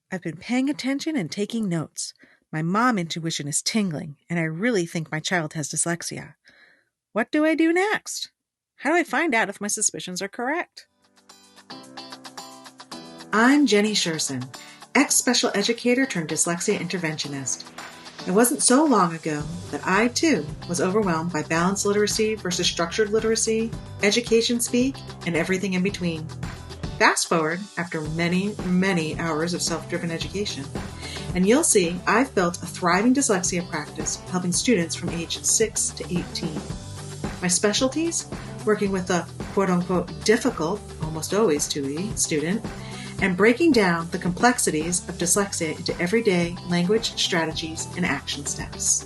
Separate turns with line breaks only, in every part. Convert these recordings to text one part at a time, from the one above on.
I've been paying attention and taking notes. My mom intuition is tingling, and I really think my child has dyslexia. What do I do next? How do I find out if my suspicions are correct? I'm Jenny Sherson, ex-special educator turned dyslexia interventionist. It wasn't so long ago that I, too, was overwhelmed by balanced literacy versus structured literacy, education speak, and everything in between. Fast forward after many, many hours of self-driven education, and you'll see I've built a thriving dyslexia practice helping students from age 6 to 18. My specialties? Working with the quote-unquote difficult, almost always 2E, student, and breaking down the complexities of dyslexia into everyday language strategies and action steps.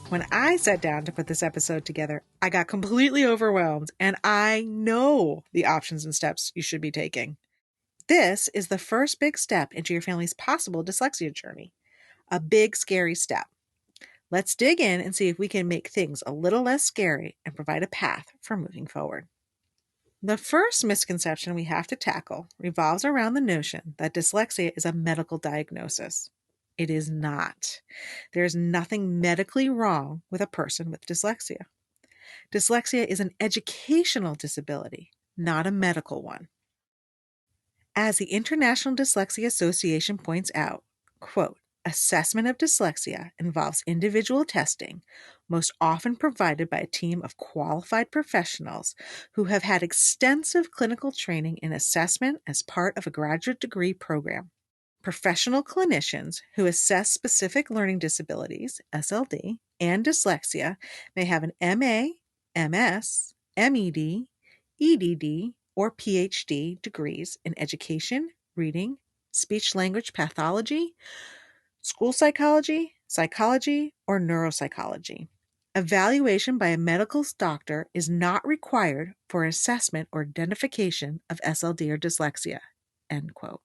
When I sat down to put this episode together, I got completely overwhelmed, and I know the options and steps you should be taking. This is the first big step into your family's possible dyslexia journey. A big, scary step. Let's dig in and see if we can make things a little less scary and provide a path for moving forward. The first misconception we have to tackle revolves around the notion that dyslexia is a medical diagnosis. It is not. There is nothing medically wrong with a person with dyslexia. Dyslexia is an educational disability, not a medical one. As the International Dyslexia Association points out, quote, assessment of dyslexia involves individual testing, most often provided by a team of qualified professionals who have had extensive clinical training in assessment as part of a graduate degree program. Professional clinicians who assess specific learning disabilities, SLD, and dyslexia may have an MA, MS, MED, EDD, or PhD degrees in education, reading, speech-language pathology, school psychology, psychology, or neuropsychology. Evaluation by a medical doctor is not required for assessment or identification of SLD or dyslexia. End quote.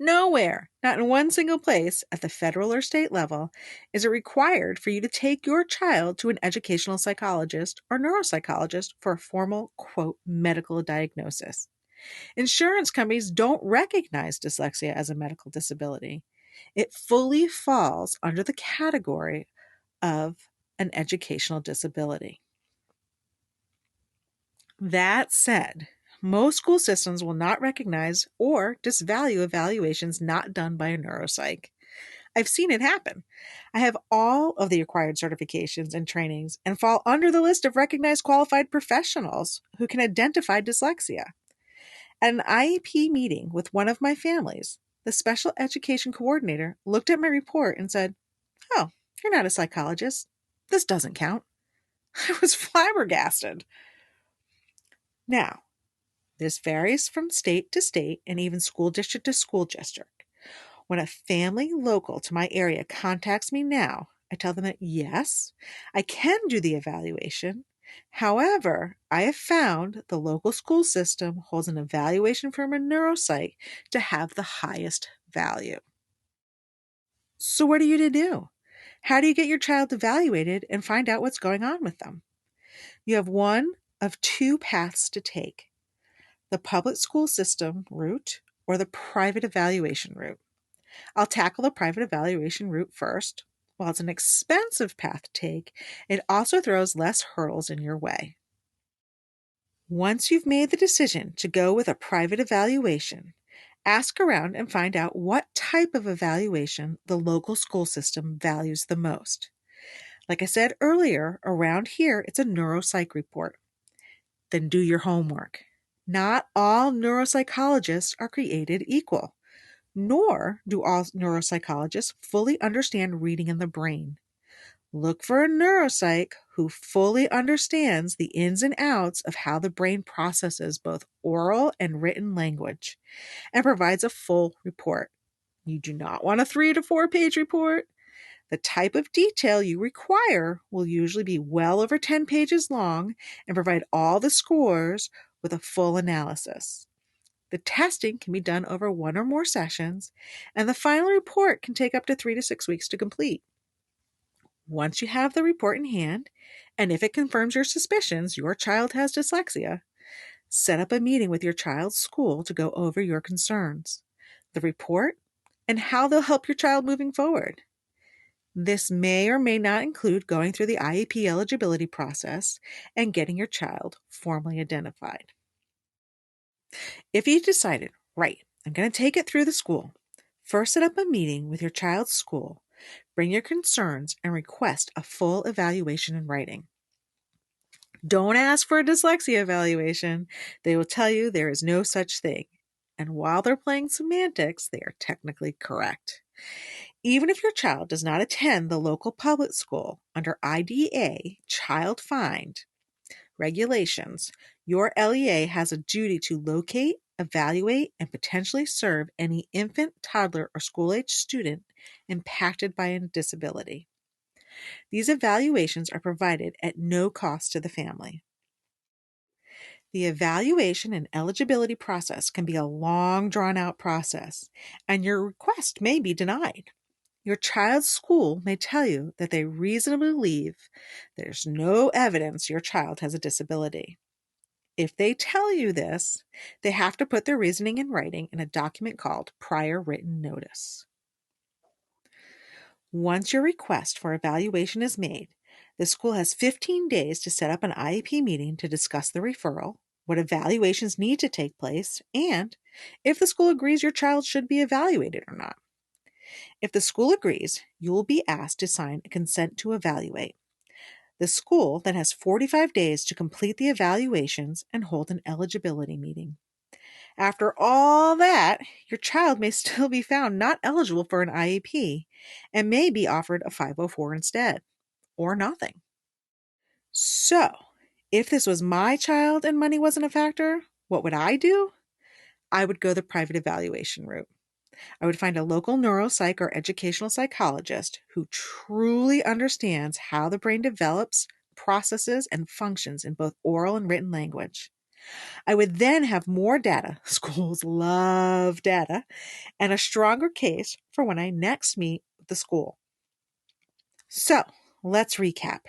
Nowhere, not in one single place at the federal or state level, is it required for you to take your child to an educational psychologist or neuropsychologist for a formal, quote, medical diagnosis. Insurance companies don't recognize dyslexia as a medical disability. It fully falls under the category of an educational disability. That said, most school systems will not recognize or disvalue evaluations not done by a neuropsych. I've seen it happen. I have all of the required certifications and trainings and fall under the list of recognized qualified professionals who can identify dyslexia. At an IEP meeting with one of my families, the special education coordinator looked at my report and said, "Oh, you're not a psychologist. This doesn't count." I was flabbergasted. Now, this varies from state to state and even school district to school district. When a family local to my area contacts me now, I tell them that yes, I can do the evaluation. However, I have found the local school system holds an evaluation from a neuropsych to have the highest value. So what are you to do? How do you get your child evaluated and find out what's going on with them? You have one of two paths to take: the public school system route or the private evaluation route. I'll tackle the private evaluation route first. While it's an expensive path to take, it also throws less hurdles in your way. Once you've made the decision to go with a private evaluation, ask around and find out what type of evaluation the local school system values the most. Like I said earlier, around here, it's a neuropsych report. Then do your homework. Not all neuropsychologists are created equal, nor do all neuropsychologists fully understand reading in the brain. Look for a neuropsych who fully understands the ins and outs of how the brain processes both oral and written language and provides a full report. You do not want a 3 to 4 page report. The type of detail you require will usually be well over 10 pages long and provide all the scores with a full analysis. The testing can be done over 1 or more sessions, and the final report can take up to 3 to 6 weeks to complete. Once you have the report in hand, and if it confirms your suspicions your child has dyslexia, set up a meeting with your child's school to go over your concerns, the report, and how they'll help your child moving forward. This may or may not include going through the IEP eligibility process and getting your child formally identified. If you decided, right, I'm going to take it through the school, first set up a meeting with your child's school, bring your concerns, and request a full evaluation in writing. Don't ask for a dyslexia evaluation. They will tell you there is no such thing. And while they're playing semantics, they are technically correct. Even if your child does not attend the local public school under IDA Child Find regulations, your LEA has a duty to locate, evaluate, and potentially serve any infant, toddler, or school-age student impacted by a disability. These evaluations are provided at no cost to the family. The evaluation and eligibility process can be a long, drawn-out process, and your request may be denied. Your child's school may tell you that they reasonably believe there's no evidence your child has a disability. If they tell you this, they have to put their reasoning in writing in a document called prior written notice. Once your request for evaluation is made, the school has 15 days to set up an IEP meeting to discuss the referral, what evaluations need to take place, and if the school agrees your child should be evaluated or not. If the school agrees, you will be asked to sign a consent to evaluate. The school then has 45 days to complete the evaluations and hold an eligibility meeting. After all that, your child may still be found not eligible for an IEP and may be offered a 504 instead, or nothing. So, if this was my child and money wasn't a factor, what would I do? I would go the private evaluation route. I would find a local neuropsych or educational psychologist who truly understands how the brain develops, processes, and functions in both oral and written language. I would then have more data, schools love data, and a stronger case for when I next meet with the school. So, let's recap.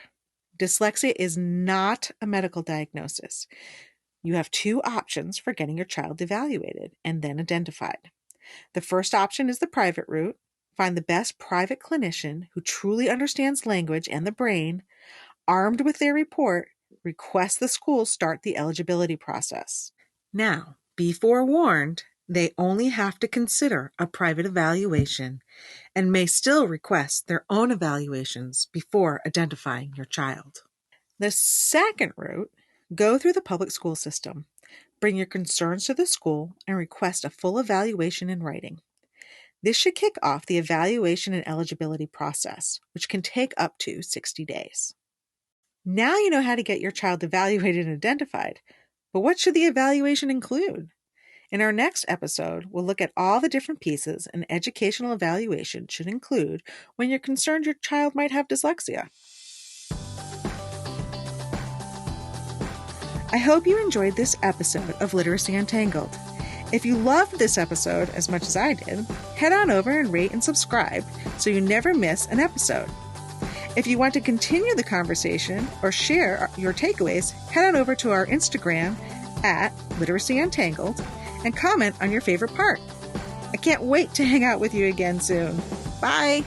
Dyslexia is not a medical diagnosis. You have two options for getting your child evaluated and then identified. The first option is the private route. Find the best private clinician who truly understands language and the brain. Armed with their report, request the school start the eligibility process. Now, be forewarned, they only have to consider a private evaluation and may still request their own evaluations before identifying your child. The second route, go through the public school system. Bring your concerns to the school and request a full evaluation in writing. This should kick off the evaluation and eligibility process, which can take up to 60 days. Now you know how to get your child evaluated and identified, but what should the evaluation include? In our next episode, we'll look at all the different pieces an educational evaluation should include when you're concerned your child might have dyslexia. I hope you enjoyed this episode of Literacy Untangled. If you loved this episode as much as I did, head on over and rate and subscribe so you never miss an episode. If you want to continue the conversation or share your takeaways, head on over to our Instagram at Literacy Untangled and comment on your favorite part. I can't wait to hang out with you again soon. Bye!